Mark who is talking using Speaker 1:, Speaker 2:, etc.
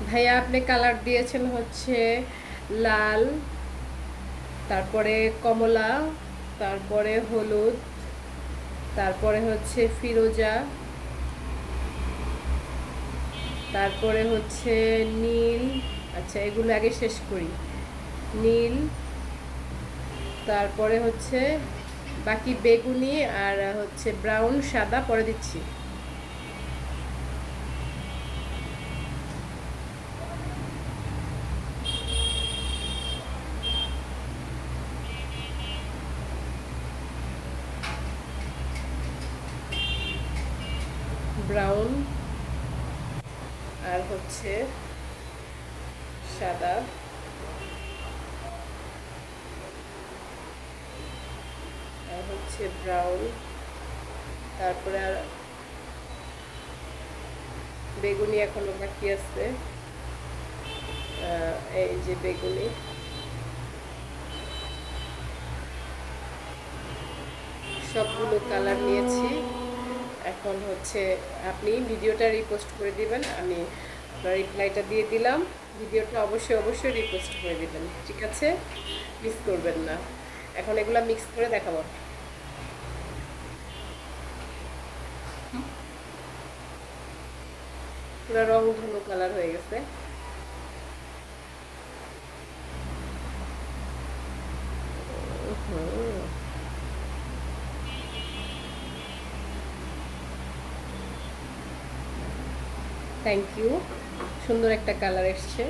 Speaker 1: ভাইয়া আপনি কালার দিয়েছেন হচ্ছে লাল, তারপরে কমলা, তারপরে হলুদ, তারপরে হচ্ছে ফিরোজা, তারপরে হচ্ছে নীল। আচ্ছা, এগুলো আগে শেষ করি। নীল, তারপরে হচ্ছে বাকি বেগুনি, আর হচ্ছে ব্রাউন, সাদা পরে দিচ্ছি। ব্রাউন, আর হচ্ছে সাদা, আর হচ্ছে ব্রাউন, তারপরে আর বেগুনি এখনো বাকি আছে। এই যে বেগুনি, সবগুলো কালার নিয়েছি। এখন হচ্ছে আপনি ভিডিওটা রিপোস্ট করে দিবেন, আমি আপনার রিপ্লাইটা দিয়ে দিলাম। ভিডিওটা অবশ্যই অবশ্যই রিপোস্ট করে দিবেন, ঠিক আছে? মিস করবেন না। এখন এগুলা মিক্স করে দেখাবো। পুরো রং ধনু কালার হয়ে গেছে। থ্যাংক ইউ, সুন্দর একটা কালার এসছে।